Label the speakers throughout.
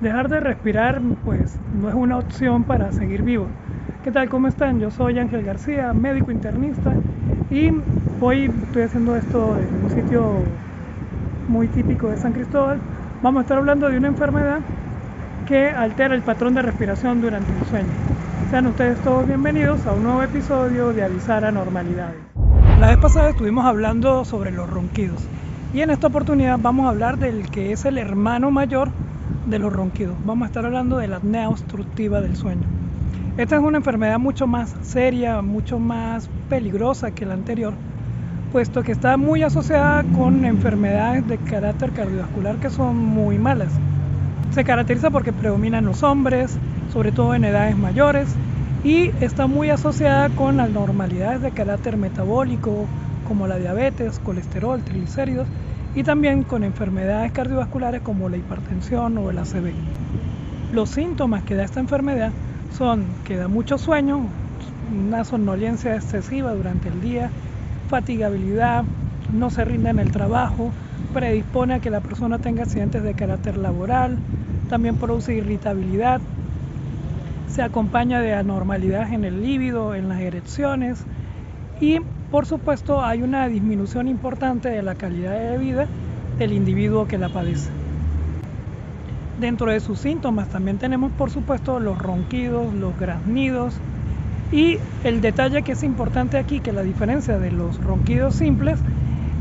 Speaker 1: Dejar de respirar, pues, no es una opción para seguir vivo. ¿Qué tal? ¿Cómo están? Yo soy Ángel García, médico internista, y hoy estoy haciendo esto en un sitio muy típico de San Cristóbal. Vamos a estar hablando de una enfermedad que altera el patrón de respiración durante el sueño. Sean ustedes todos bienvenidos a un nuevo episodio de Avisar Anormalidades. La vez pasada estuvimos hablando sobre los ronquidos y en esta oportunidad vamos a hablar del que es el hermano mayor de los ronquidos. Vamos a estar hablando de la apnea obstructiva del sueño. Esta es una enfermedad mucho más seria, mucho más peligrosa que la anterior, puesto que está muy asociada con enfermedades de carácter cardiovascular que son muy malas. Se caracteriza porque predominan los hombres, sobre todo en edades mayores, y está muy asociada con anormalidades de carácter metabólico, como la diabetes, colesterol, triglicéridos, y también con enfermedades cardiovasculares como la hipertensión o el ACV. Los síntomas que da esta enfermedad son que da mucho sueño, una somnolencia excesiva durante el día, fatigabilidad, no se rinde en el trabajo, predispone a que la persona tenga accidentes de carácter laboral, también produce irritabilidad, se acompaña de anormalidades en el líbido, en las erecciones y por supuesto hay una disminución importante de la calidad de vida del individuo que la padece. Dentro de sus síntomas también tenemos por supuesto los ronquidos, los graznidos y el detalle que es importante aquí, que la diferencia de los ronquidos simples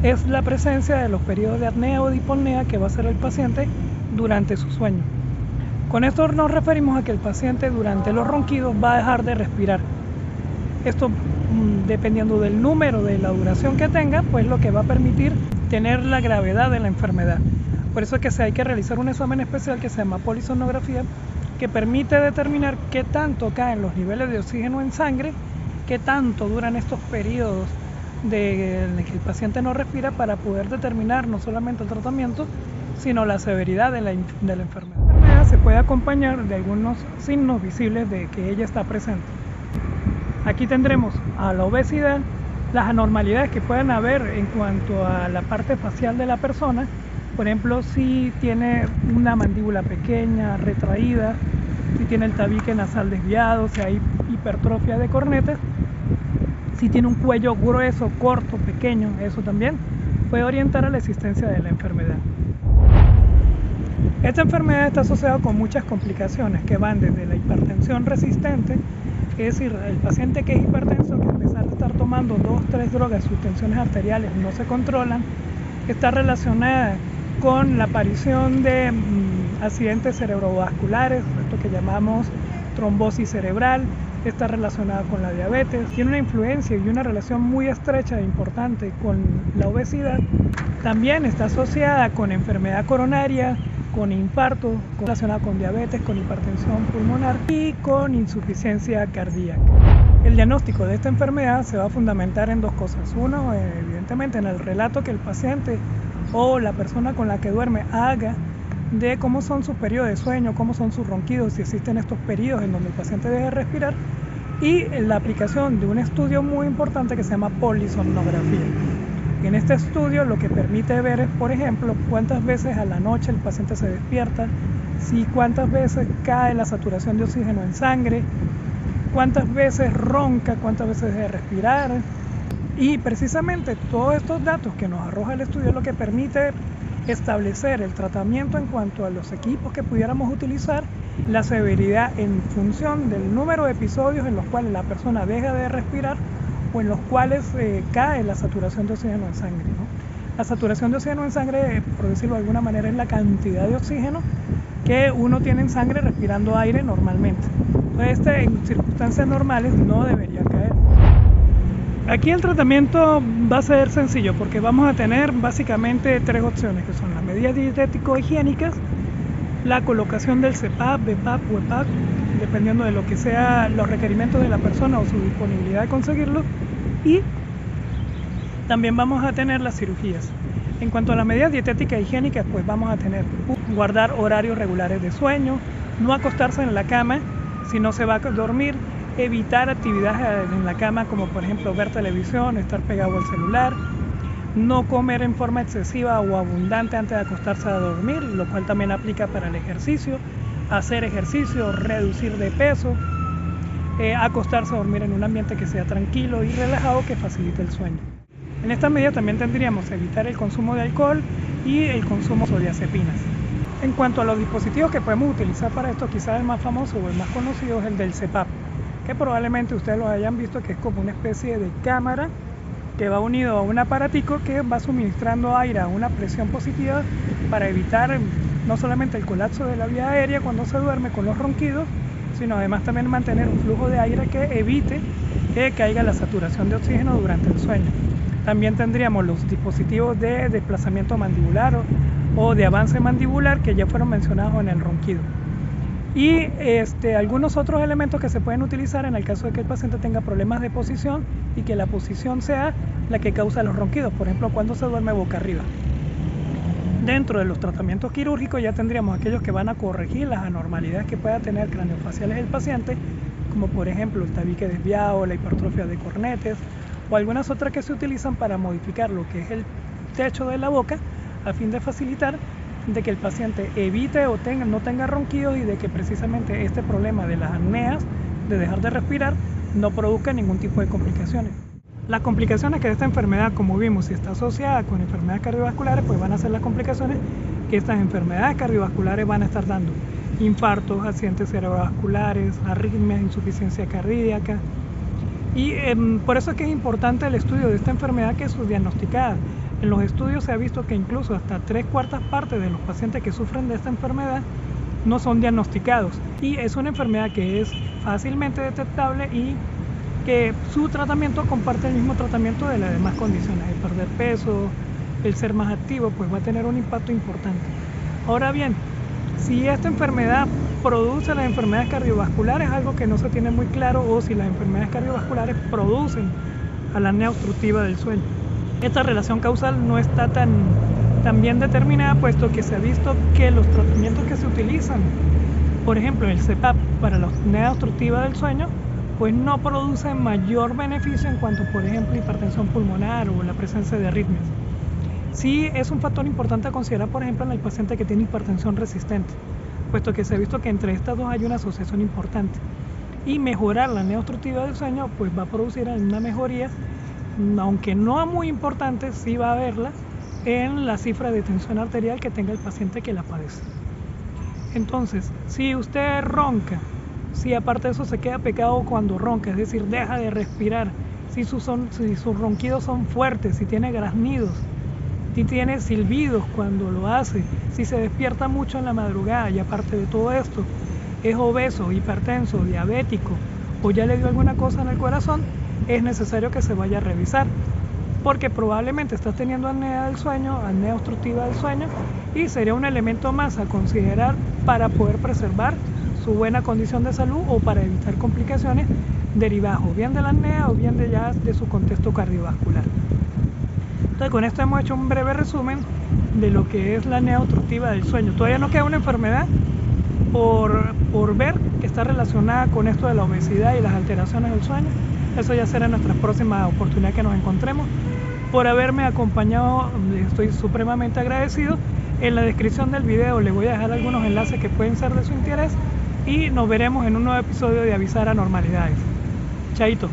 Speaker 1: es la presencia de los periodos de apnea o disponea que va a hacer el paciente durante su sueño. Con esto nos referimos a que el paciente durante los ronquidos va a dejar de respirar. Esto, dependiendo del número, de la duración que tenga, pues lo que va a permitir tener la gravedad de la enfermedad. Por eso es que hay que realizar un examen especial que se llama polisonografía, que permite determinar qué tanto caen los niveles de oxígeno en sangre, qué tanto duran estos periodos en que el paciente no respira, para poder determinar no solamente el tratamiento, sino la severidad de la enfermedad. La enfermedad se puede acompañar de algunos signos visibles de que ella está presente. Aquí tendremos a la obesidad, las anormalidades que pueden haber en cuanto a la parte facial de la persona. Por ejemplo, si tiene una mandíbula pequeña, retraída, si tiene el tabique nasal desviado, si hay hipertrofia de cornetas, si tiene un cuello grueso, corto, pequeño, eso también puede orientar a la existencia de la enfermedad. Esta enfermedad está asociada con muchas complicaciones que van desde la hipertensión resistente, es decir, el paciente que es hipertenso, que a pesar de estar tomando 2 o 3 drogas, sus tensiones arteriales no se controlan, está relacionada con la aparición de accidentes cerebrovasculares, esto que llamamos trombosis cerebral, está relacionada con la diabetes, tiene una influencia y una relación muy estrecha e importante con la obesidad. También está asociada con enfermedad coronaria, con infarto, relacionada con diabetes, con hipertensión pulmonar y con insuficiencia cardíaca. El diagnóstico de esta enfermedad se va a fundamentar en 2 cosas. Uno, evidentemente, en el relato que el paciente o la persona con la que duerme haga de cómo son sus periodos de sueño, cómo son sus ronquidos, si existen estos periodos en donde el paciente deja de respirar, y la aplicación de un estudio muy importante que se llama polisomnografía. En este estudio lo que permite ver es, por ejemplo, cuántas veces a la noche el paciente se despierta, cuántas veces cae la saturación de oxígeno en sangre, cuántas veces ronca, cuántas veces deja de respirar. Y precisamente todos estos datos que nos arroja el estudio es lo que permite establecer el tratamiento en cuanto a los equipos que pudiéramos utilizar, la severidad en función del número de episodios en los cuales la persona deja de respirar o en los cuales cae la saturación de oxígeno en sangre, ¿no? La saturación de oxígeno en sangre, por decirlo de alguna manera, es la cantidad de oxígeno que uno tiene en sangre respirando aire normalmente. Entonces, en circunstancias normales no debería caer. Aquí el tratamiento va a ser sencillo porque vamos a tener básicamente 3 opciones, que son las medidas dietético-higiénicas, la colocación del CPAP, BPAP o EPAP, dependiendo de lo que sean los requerimientos de la persona o su disponibilidad de conseguirlo, y también vamos a tener las cirugías. En cuanto a las medidas dietéticas e higiénicas, pues vamos a tener guardar horarios regulares de sueño, no acostarse en la cama si no se va a dormir, evitar actividades en la cama como por ejemplo ver televisión, estar pegado al celular, no comer en forma excesiva o abundante antes de acostarse a dormir, lo cual también aplica para el ejercicio, hacer ejercicio, reducir de peso, acostarse a dormir en un ambiente que sea tranquilo y relajado que facilite el sueño. En esta medida también tendríamos que evitar el consumo de alcohol y el consumo de benzodiazepinas. En cuanto a los dispositivos que podemos utilizar para esto, quizás el más famoso o el más conocido es el del CPAP, que probablemente ustedes lo hayan visto, que es como una especie de cámara que va unido a un aparatico que va suministrando aire a una presión positiva para evitar no solamente el colapso de la vía aérea cuando se duerme con los ronquidos, sino además también mantener un flujo de aire que evite que caiga la saturación de oxígeno durante el sueño. También tendríamos los dispositivos de desplazamiento mandibular o de avance mandibular que ya fueron mencionados en el ronquido. Y algunos otros elementos que se pueden utilizar en el caso de que el paciente tenga problemas de posición y que la posición sea la que causa los ronquidos, por ejemplo cuando se duerme boca arriba. Dentro de los tratamientos quirúrgicos ya tendríamos aquellos que van a corregir las anormalidades que pueda tener craneofaciales el paciente, como por ejemplo el tabique desviado, la hipertrofia de cornetes o algunas otras que se utilizan para modificar lo que es el techo de la boca a fin de facilitar de que el paciente evite o no tenga ronquidos y de que precisamente este problema de las apneas, de dejar de respirar, no produzca ningún tipo de complicaciones. Las complicaciones que esta enfermedad, como vimos, si está asociada con enfermedades cardiovasculares, pues van a ser las complicaciones que estas enfermedades cardiovasculares van a estar dando. Infartos, accidentes cerebrovasculares, arritmias, insuficiencia cardíaca. Y por eso es que es importante el estudio de esta enfermedad que es subdiagnosticada. En los estudios se ha visto que incluso hasta 3/4 partes de los pacientes que sufren de esta enfermedad no son diagnosticados. Y es una enfermedad que es fácilmente detectable y que su tratamiento comparte el mismo tratamiento de las demás condiciones. El perder peso, el ser más activo, pues va a tener un impacto importante. Ahora bien, si esta enfermedad produce las enfermedades cardiovasculares, algo que no se tiene muy claro, o si las enfermedades cardiovasculares producen a la apnea obstructiva del sueño. Esta relación causal no está tan bien determinada, puesto que se ha visto que los tratamientos que se utilizan, por ejemplo el CPAP para la apnea obstructiva del sueño, pues no producen mayor beneficio en cuanto, por ejemplo, hipertensión pulmonar o la presencia de arritmias. Sí es un factor importante a considerar, por ejemplo, en el paciente que tiene hipertensión resistente, puesto que se ha visto que entre estas dos hay una asociación importante. Y mejorar la apnea obstructiva del sueño pues va a producir una mejoría, aunque no muy importante, sí va a haberla en la cifra de tensión arterial que tenga el paciente que la padece. Entonces, si usted ronca, si aparte de eso se queda pegado cuando ronca, es decir, deja de respirar, si sus ronquidos son fuertes, si tiene graznidos, si tiene silbidos cuando lo hace, si se despierta mucho en la madrugada y aparte de todo esto es obeso, hipertenso, diabético o ya le dio alguna cosa en el corazón, es necesario que se vaya a revisar, porque probablemente estás teniendo apnea del sueño, apnea obstructiva del sueño, y sería un elemento más a considerar para poder preservar su buena condición de salud o para evitar complicaciones derivadas o bien de la apnea o bien de su contexto cardiovascular. Entonces con esto hemos hecho un breve resumen de lo que es la apnea obstructiva del sueño. Todavía no queda una enfermedad por ver que está relacionada con esto de la obesidad y las alteraciones del sueño. Eso ya será en nuestra próxima oportunidad que nos encontremos. Por haberme acompañado, estoy supremamente agradecido. En la descripción del video les voy a dejar algunos enlaces que pueden ser de su interés y nos veremos en un nuevo episodio de Avisar Anormalidades. Chaito.